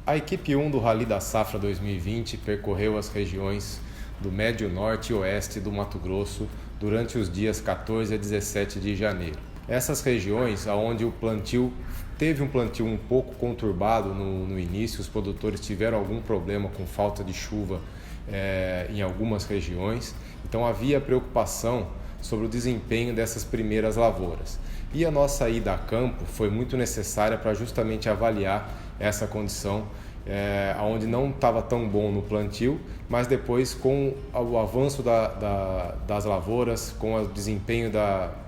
A equipe 1 do Rally da Safra 2020 percorreu as regiões do Médio Norte e Oeste do Mato Grosso durante os dias 14 a 17 de janeiro. Essas regiões, onde o plantio teve um plantio um pouco conturbado no início, os produtores tiveram algum problema com falta de chuva em algumas regiões, então havia preocupação sobre o desempenho dessas primeiras lavouras. E a nossa ida a campo foi muito necessária para justamente avaliar essa condição, onde não estava tão bom no plantio, mas depois com o avanço das lavouras, com o desempenho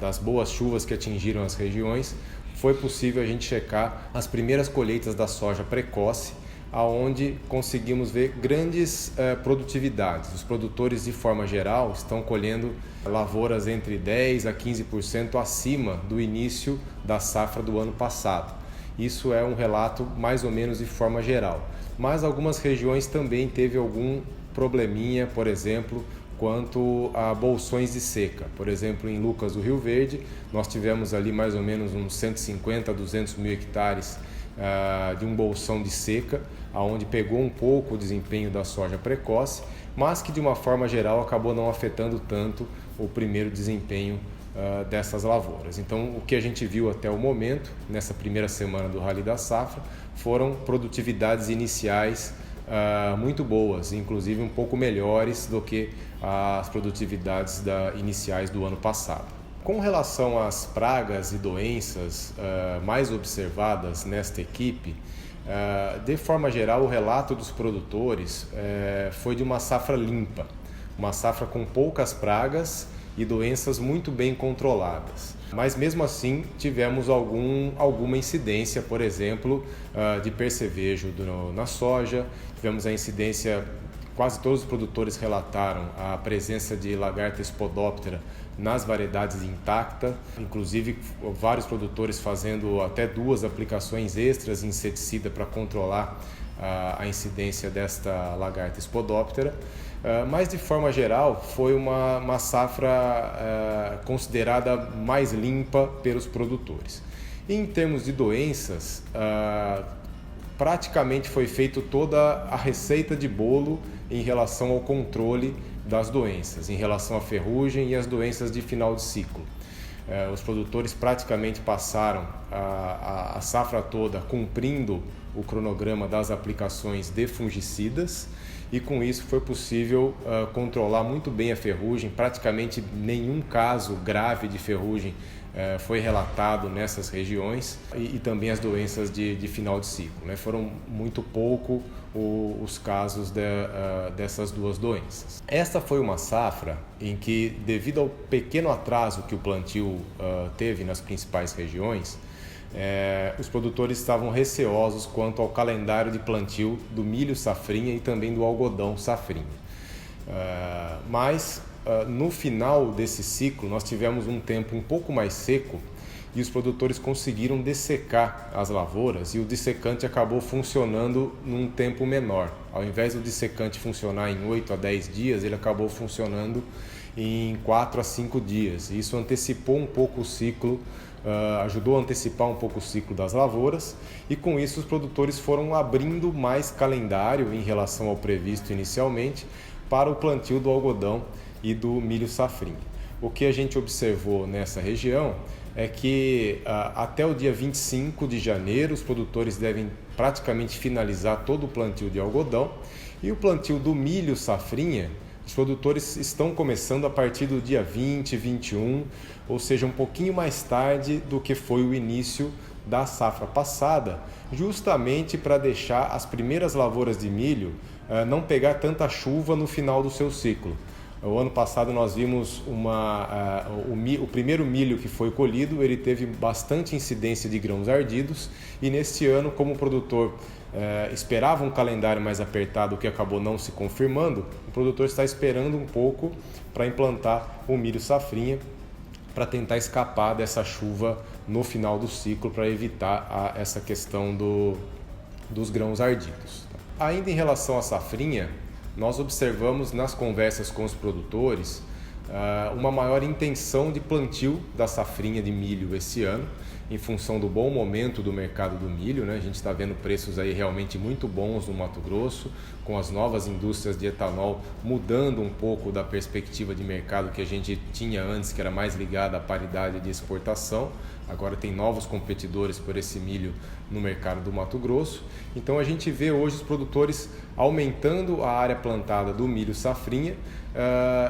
das boas chuvas que atingiram as regiões, foi possível a gente checar as primeiras colheitas da soja precoce, aonde conseguimos ver grandes produtividades. Os produtores, de forma geral, estão colhendo lavouras entre 10% a 15% acima do início da safra do ano passado. Isso é um relato mais ou menos de forma geral. Mas algumas regiões também teve algum probleminha, por exemplo, quanto a bolsões de seca. Por exemplo, em Lucas do Rio Verde, nós tivemos ali mais ou menos uns 150 a 200 mil hectares de um bolsão de seca, onde pegou um pouco o desempenho da soja precoce, mas que de uma forma geral acabou não afetando tanto o primeiro desempenho dessas lavouras. Então, o que a gente viu até o momento, nessa primeira semana do Rally da Safra, foram produtividades iniciais muito boas, inclusive um pouco melhores do que as produtividades iniciais do ano passado. Com relação às pragas e doenças mais observadas nesta equipe, de forma geral, o relato dos produtores foi de uma safra limpa, uma safra com poucas pragas e doenças muito bem controladas. Mas mesmo assim tivemos alguma incidência, por exemplo, de percevejo na soja, tivemos a incidência, quase todos os produtores relataram a presença de lagarta Spodoptera nas variedades intacta, inclusive vários produtores fazendo até 2 aplicações extras de inseticida para controlar a incidência desta lagarta Spodoptera. Mas de forma geral foi uma safra considerada mais limpa pelos produtores. Em termos de doenças, praticamente foi feita toda a receita de bolo em relação ao controle das doenças, em relação à ferrugem e às doenças de final de ciclo. Os produtores praticamente passaram a safra toda cumprindo o cronograma das aplicações de fungicidas, e com isso foi possível controlar muito bem a ferrugem. Praticamente nenhum caso grave de ferrugem foi relatado nessas regiões, e também as doenças de final de ciclo, né? Foram muito pouco os casos dessas 2 doenças. Esta foi uma safra em que, devido ao pequeno atraso que o plantio teve nas principais regiões, os produtores estavam receosos quanto ao calendário de plantio do milho safrinha e também do algodão safrinha. Mas no final desse ciclo nós tivemos um tempo um pouco mais seco e os produtores conseguiram dessecar as lavouras, e o dessecante acabou funcionando num tempo menor. Ao invés do dessecante funcionar em 8 a 10 dias, ele acabou funcionando em 4 a 5 dias. Isso antecipou um pouco o ciclo, ajudou a antecipar um pouco o ciclo das lavouras, e com isso os produtores foram abrindo mais calendário em relação ao previsto inicialmente para o plantio do algodão e do milho safrinha. O que a gente observou nessa região é que até o dia 25 de janeiro os produtores devem praticamente finalizar todo o plantio de algodão, e o plantio do milho safrinha os produtores estão começando a partir do dia 20, 21, ou seja, um pouquinho mais tarde do que foi o início da safra passada, justamente para deixar as primeiras lavouras de milho não pegar tanta chuva no final do seu ciclo. O ano passado nós vimos o primeiro milho que foi colhido, ele teve bastante incidência de grãos ardidos, e neste ano, como o produtor esperava um calendário mais apertado, que acabou não se confirmando, o produtor está esperando um pouco para implantar o milho safrinha, para tentar escapar dessa chuva no final do ciclo, para evitar essa questão dos grãos ardidos. Ainda em relação à safrinha, nós observamos nas conversas com os produtores uma maior intenção de plantio da safrinha de milho esse ano, em função do bom momento do mercado do milho, né? A gente está vendo preços aí realmente muito bons no Mato Grosso, com as novas indústrias de etanol mudando um pouco da perspectiva de mercado que a gente tinha antes, que era mais ligada à paridade de exportação. Agora tem novos competidores por esse milho no mercado do Mato Grosso. Então a gente vê hoje os produtores aumentando a área plantada do milho safrinha,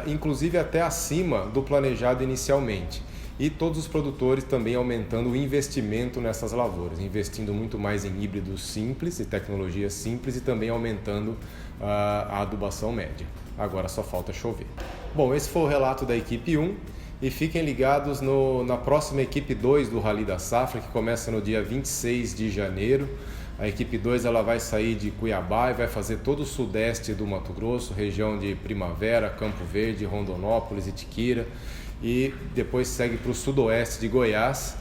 inclusive até acima do planejado inicialmente. E todos os produtores também aumentando o investimento nessas lavouras, investindo muito mais em híbridos simples e tecnologias simples e também aumentando a adubação média. Agora só falta chover. Bom, esse foi o relato da equipe 1 e fiquem ligados na próxima equipe 2 do Rally da Safra, que começa no dia 26 de janeiro. A equipe 2 ela vai sair de Cuiabá e vai fazer todo o sudeste do Mato Grosso, região de Primavera, Campo Verde, Rondonópolis, Itiquira, e depois segue para o sudoeste de Goiás,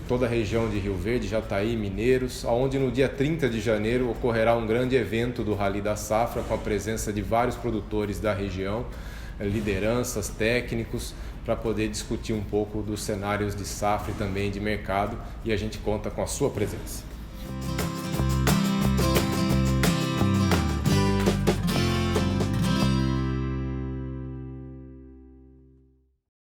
toda a região de Rio Verde, Jataí, Mineiros, onde no dia 30 de janeiro ocorrerá um grande evento do Rally da Safra com a presença de vários produtores da região, lideranças, técnicos, para poder discutir um pouco dos cenários de safra e também de mercado, e a gente conta com a sua presença.